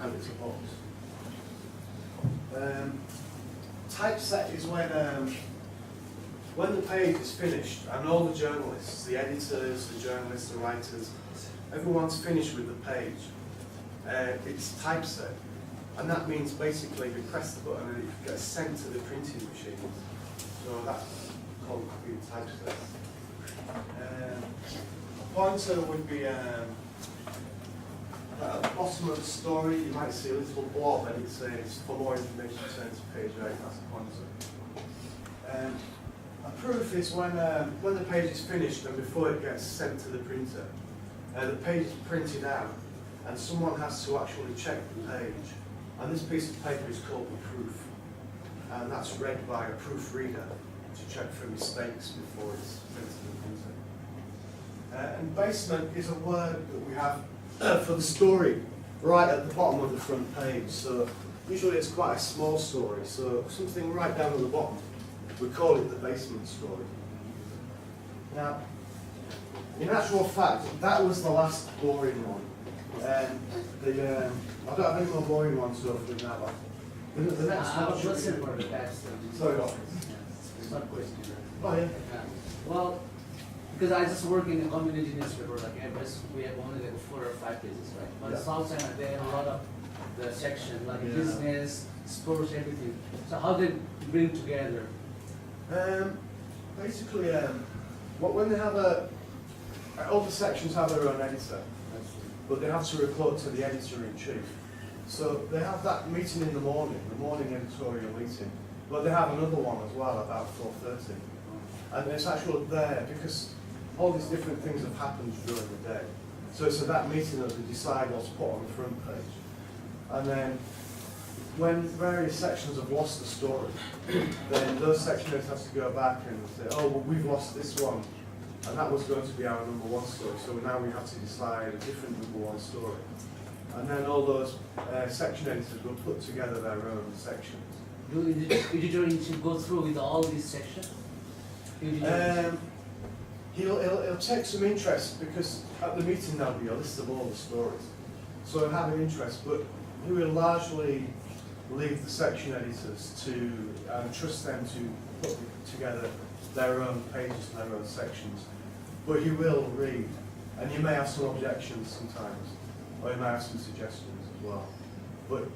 and it's a box. Typeset is when the page is finished and all the journalists, the editors, the journalists, the writers, everyone's finished with the page. It's typeset, and that means basically we press the button and it gets sent to the printing machine. So that's called being typeset. A pointer would be at the bottom of the story. You might see a little blob and it says for more information turn to page 8. That's a pointer. A proof is when the page is finished and before it gets sent to the printer. The page is printed out and someone has to actually check the page. And this piece of paper is called the proof. And that's read by a proofreader to check for mistakes before it's sent to the printer. And basement is a word that we have for the story right at the bottom of the front page. So usually it's quite a small story. So something right down at the bottom, we call it the basement story. Now, in actual fact, that was the last boring one. I don't have any more boring ones to offer now. But the next I one was should listening be- for the best. Sorry, what? It's not question. Oh, yeah. Well, because I just work in a community newspaper, like we have only like 4 or 5 pages, right? But Yeah. South China, they have a lot of the section, like Yeah. business, sports, everything. So how they bring together? Basically, when they have all the sections have their own editor, but they have to report to the editor-in-chief. So they have that meeting in the morning editorial meeting, but they have another one as well about 4:30. And it's actually there because all these different things have happened during the day. So it's at that meeting that they decide what's put on the front page. And then when various sections have lost the story, then those section editors have to go back and say, oh, well, we've lost this one. And that was going to be our number 1 story. So now we have to decide a different number 1 story. And then all those section editors will put together their own sections. Do editor-in-chief go through with all these sections? He'll take some interest because at the meeting there'll be a list of all the stories. So he'll have an interest, but he will largely leave the section editors to trust them to put together their own pages and their own sections. But he will read, and he may have some objections sometimes, or he may have some suggestions as well. But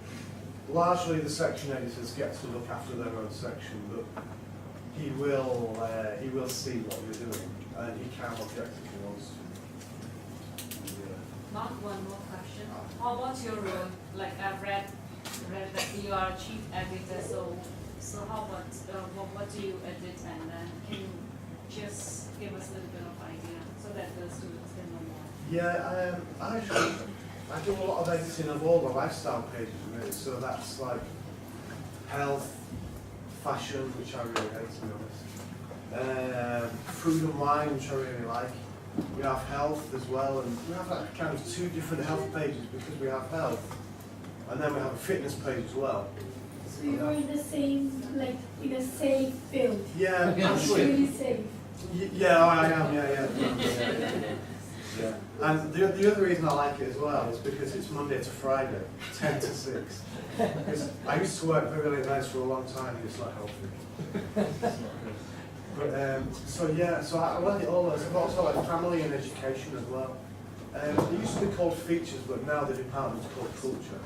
largely the section editors get to look after their own section, but he will see what you're doing, and he can object if he wants to. Mark, one more question. How about your role? Like I've read that you are a chief editor, so how about what do you edit, and can you just give us a little bit of idea so that the students can know more? Yeah, I do a lot of editing of all the lifestyle pages really, so that's like health, fashion, which I really hate to be honest, food and wine, which I really like. We have health as well, and we have like kind of 2 different health pages because we have health And then we have a fitness page as well. So you're in the same, like, in a safe field. Yeah, It's actually. really safe. Yeah, I am, yeah. And the other reason I like it as well is because it's Monday to Friday, 10 to 6. Because I used to work very late nights for a long time and it's not healthy. But, so I like it all. I've also like family and education as well. They used to be called features, but now the department's called culture.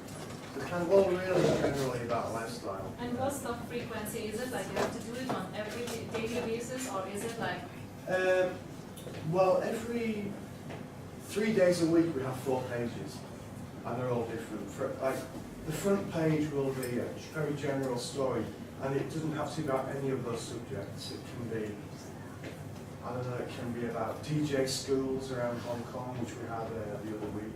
They're kind of all really generally about lifestyle. And what's the frequency? Is it like you have to do it on every daily basis, or is it like? Well, every 3 days a week we have 4 pages, and they're all different. Like the front page will be a very general story, and it doesn't have to be about any of those subjects. It can be, I don't know, it can be about DJ schools around Hong Kong, which we had the other week.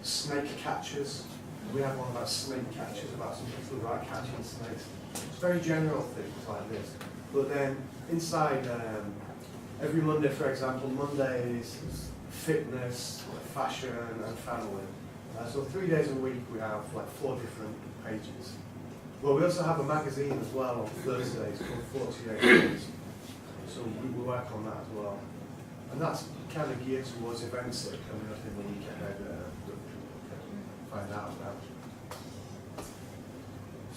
Snake catchers. We have one about snake catchers, about some people who are catching snakes. It's very general things like this. But then inside, every Monday, for example, Monday is fitness, fashion, and family. So 3 days a week we have like 4 different pages. Well, we also have a magazine as well on Thursdays called 48 Days. So we work on that as well. And that's kind of geared towards events that are coming up in the week ahead that people can find out about.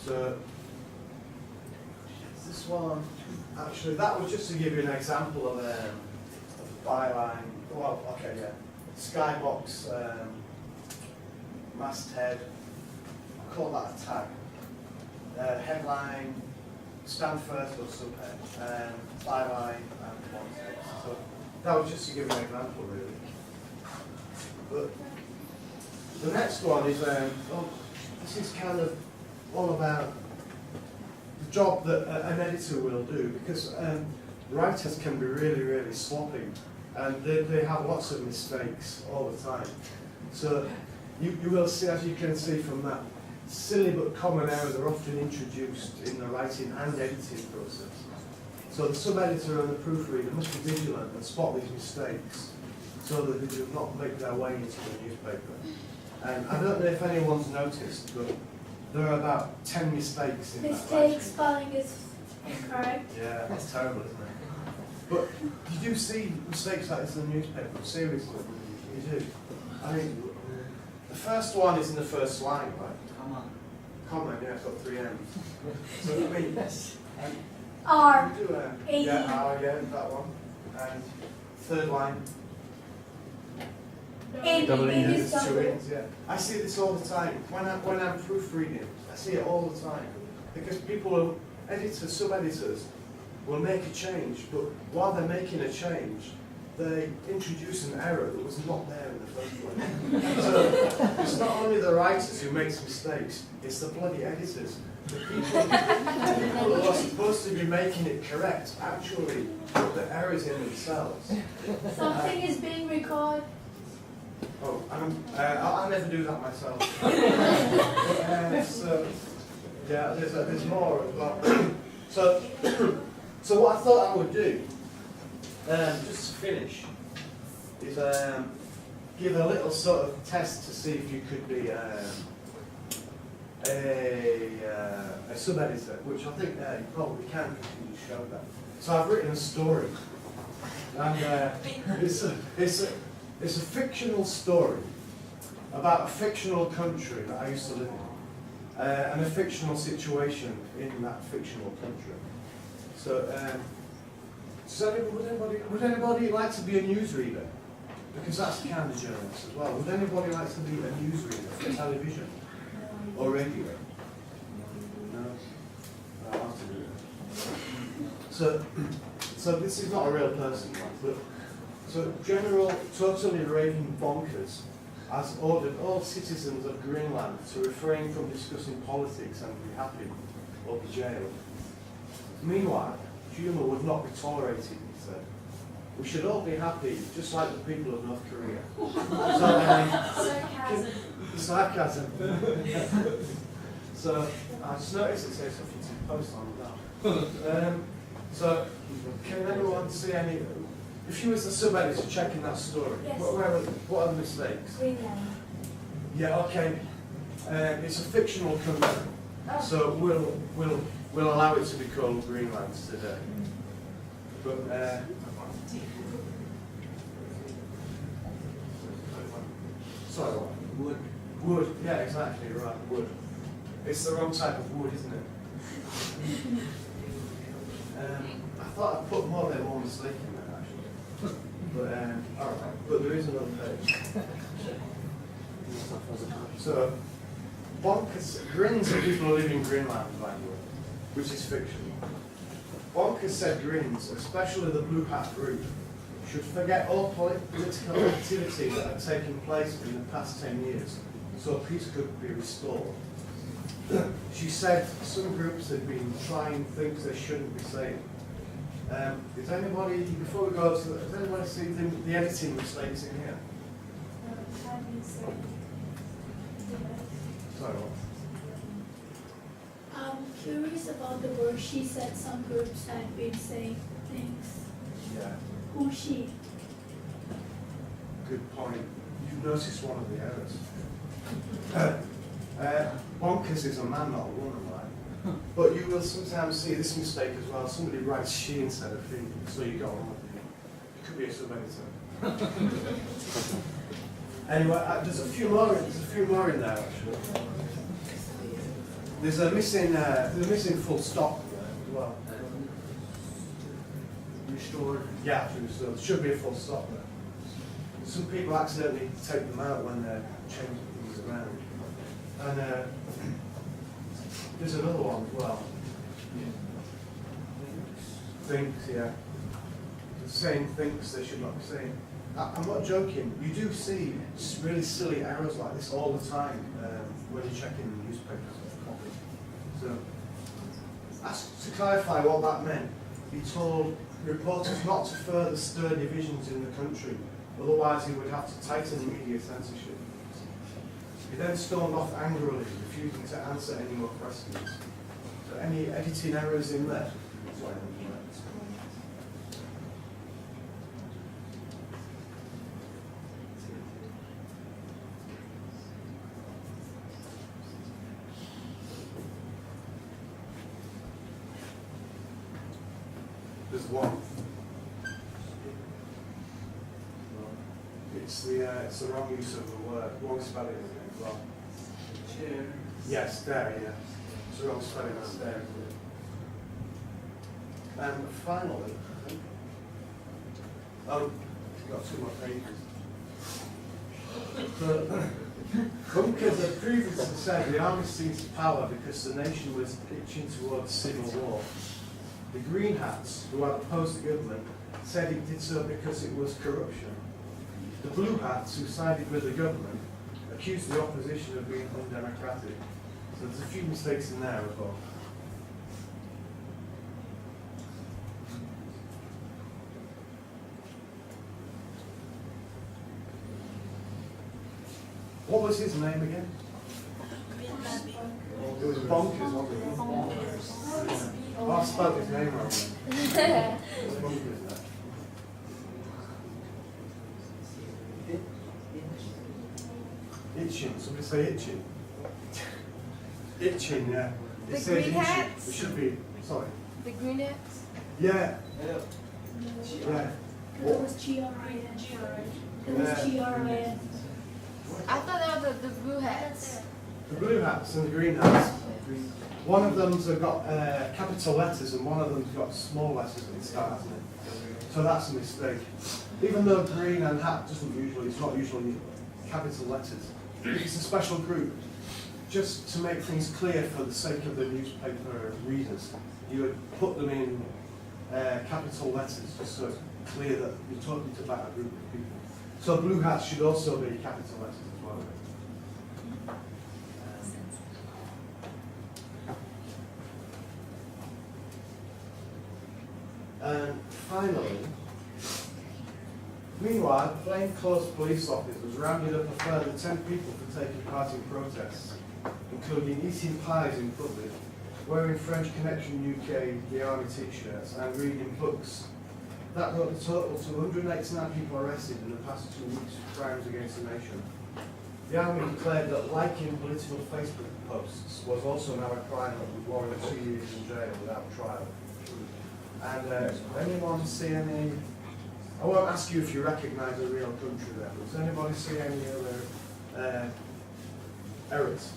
So this one, actually, that was just to give you an example of a byline. Well, okay, yeah. Skybox, masthead, I call that a tag. Headline, stand first or subhead, byline, and context. So that was just to give you an example, really. But the next one is, this is kind of all about the job that an editor will do, because writers can be really, really sloppy, and they have lots of mistakes all the time. So you will see, as you can see from that, silly but common errors are often introduced in the writing and editing process. So the sub-editor and the proofreader must be vigilant and spot these mistakes so that they do not make their way into the newspaper. And I don't know if anyone's noticed, but there are about 10 mistakes in that Mistake writing. spelling is incorrect. Yeah, that's terrible, isn't it? But you do see mistakes like this in the newspaper, seriously, you do. I mean, the first one is in the first line, right? Comma, yeah, it's got 3 M's. So, I mean, R. you do yeah, R, yeah, that one. And third line, A. double It N's, is 2 double. N's, yeah. I see this all the time. When I'm proofreading, I see it all the time. Because people, editors, sub-editors, will make a change, but while they're making a change, they introduce an error that was not there in the first place. So it's not only the writers who make mistakes, it's the bloody editors. The people who are supposed to be making it correct actually put the errors in themselves. Something is being recorded. Oh, I'll never do that myself. But, so, yeah, there's more as well. So what I thought I would do, just to finish, is give a little sort of test to see if you could be a sub-editor, which I think you probably can because you just showed that. So I've written a story, and it's a fictional story about a fictional country that I used to live in, and a fictional situation in that fictional country. So, would anybody like to be a newsreader? Because that's the kind of journalist as well. Would anybody like to be a newsreader for television or radio? No? I'll have to do it. So this is not a real person, but so General Totally Raving Bonkers has ordered all citizens of Greenland to refrain from discussing politics and be happy or be jailed. Meanwhile, humour would not be tolerated, he said. We should all be happy, just like the people of North Korea. So, sarcasm. So, I just noticed it says something to post on that. So, can anyone see any... If you was the sub-editor checking that story, Yes. what are the mistakes? Greenland. Yeah, okay. It's a fictional country, so we'll allow it to be called Greenland today. But sorry, what? Wood. Wood. Yeah, exactly right. Wood. It's the wrong type of wood, isn't it? I thought I'd put more than one mistake in there actually. But all right. But there is another page. So, bonkers, grins are people who live in Greenland, by the way, which is fiction. Bonkers said grins, especially the Blue Hat group, should forget all political activity that had taken place in the past 10 years, so peace could be restored. She said some groups had been trying things they shouldn't be saying. Is anybody, before we go to, does anybody see the editing mistakes in here? How do you say? Sorry, what? I'm curious about the word she said some groups had been saying things. Yeah, Who's she? good point. You've noticed one of the errors. Bonkers is a man, not a woman, right? But you will sometimes see this mistake as well. Somebody writes she instead of he, so you go on with it. It could be a sub-editor. Anyway, there's a few more in there actually. There's a missing full stop there as well. Restored. Yeah, so there should be a full stop there. Some people accidentally take them out when they're changing things around. And there's another one as well. Thinks, yeah. Saying things they should not be saying. I'm not joking. You do see really silly errors like this all the time when you're checking the newspapers or copy. So, to clarify what that meant, he told reporters not to further stir divisions in the country, otherwise he would have to tighten media censorship. He then stormed off angrily, refusing to answer any more questions. So any editing errors in there? Sorry, there's one. It's the wrong use of the word, wrong spelling of it as well. Chair. Yes, there, yeah. It's the wrong spelling that's there, isn't it? And finally, I think, you've got 2 more pages. Bunkers had previously said the army seized power because the nation was itching towards civil war. The Green Hats, who had opposed the government, said it did so because it was corruption. The Blue Hats, who sided with the government, accused the opposition of being undemocratic. So there's a few mistakes in there as well. What was his name again? It was Bonkers, wasn't it? Oh, I spelled his name wrong then. It was Bonkers, that. Itching, somebody say itching. Itching, yeah. It The says green itching. hats? It should be, sorry. The green hats? Yeah, No, yeah. because it was G-R-I-N. It was G-R-I-N. I thought they were the blue hats. The blue hats and the green hats. One of them's got capital letters and one of them's got small letters at the start, hasn't it? So that's a mistake. Even though green and hat doesn't usually, it's not usually capital letters. It's a special group. Just to make things clear for the sake of the newspaper readers, you would put them in capital letters just so it's clear that you're talking about a group of people. So blue hats should also be capital letters as well. And finally, meanwhile, plainclothes police officers rounded up a further 10 people for taking part in protests, including eating pies in public, wearing French Connection UK, the Army t-shirts, and reading books. That brought the total to 189 people arrested in the past 2 weeks for crimes against the nation. the army declared that liking political Facebook posts was also now a crime that would warrant 2 years in jail without trial. And anyone see any? I won't ask you if you recognise a real country there, but does anybody see any other errors?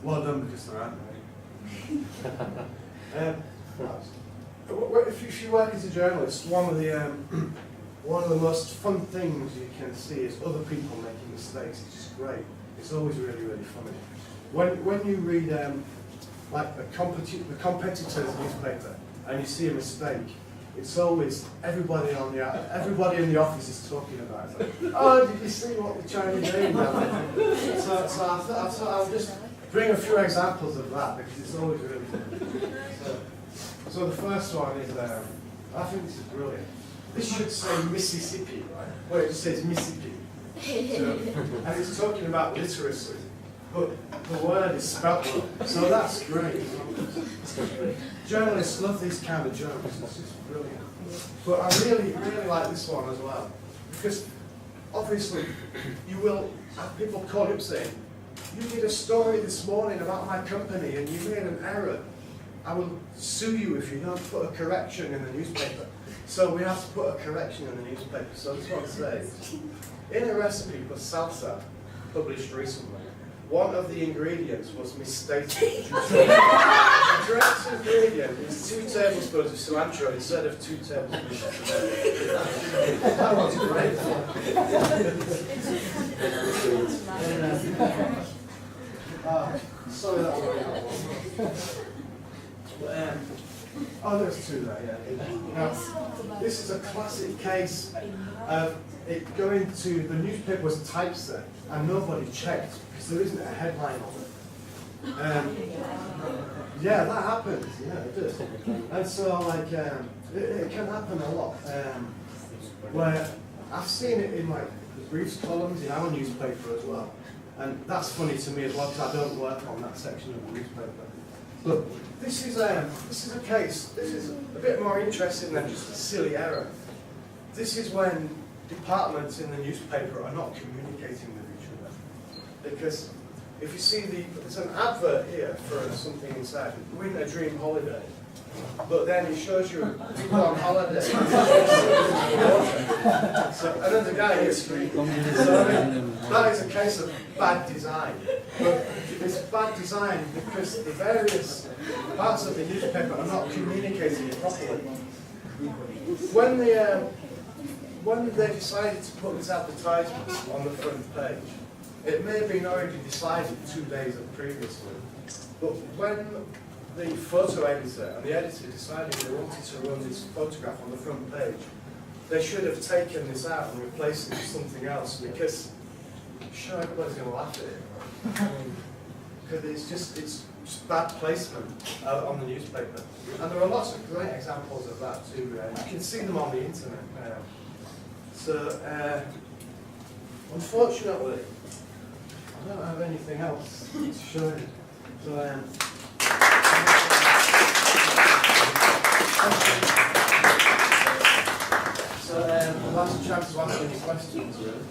Well done, because there aren't any. If you work as a journalist, one of the most fun things you can see is other people making mistakes. It's just great. It's always really, really funny. When you read like the competitor's newspaper and you see a mistake, it's always everybody in the office is talking about it. Like, oh, did you see what the Chinese doing? So I thought I'll just bring a few examples of that because it's always really funny. So the first one is, I think this is brilliant. This should say Mississippi, right? Well, it just says Mississippi. So, and it's talking about literacy, but the word is spelled wrong. So that's great. Journalists love these kind of jokes. It's just brilliant. But I really, really like this one as well. Because obviously, you will have people call up saying, you did a story this morning about my company and you made an error. I will sue you if you don't put a correction in the newspaper. So we have to put a correction in the newspaper. So this one says, in a recipe for salsa published recently, one of the ingredients was misstated. The correct ingredient is 2 tablespoons of cilantro instead of 2 tablespoons of tomato. That one's great. Sorry, that was oh, there's 2 there, yeah. Now, this is a classic case of it going to, the newspaper was typeset and nobody checked because there isn't a headline on it. Yeah, that happens, yeah, it does. And so, like, it can happen a lot. Where I've seen it in, like, the briefs columns in our newspaper as well. And that's funny to me as well because I don't work on that section of the newspaper. Look, this is a case. This is a bit more interesting than just a silly error. This is when departments in the newspaper are not communicating with each other. Because if you see there's an advert here for something inside, Win a Dream Holiday. But then it shows you people on holiday. So, and then the guy gets screamed. So that is a case of bad design. But it's bad design because the various parts of the newspaper are not communicating properly. When they decided to put this advertisement on the front page, it may have been already decided 2 days previously. But when the photo editor and the editor decided they wanted to run this photograph on the front page, they should have taken this out and replaced it with something else because I'm sure everybody's going to laugh at it. Because it's just bad placement on the newspaper. And there are lots of great examples of that too. You can see them on the internet. Unfortunately, I don't have anything else to show you. So, last chance to answer any questions, really.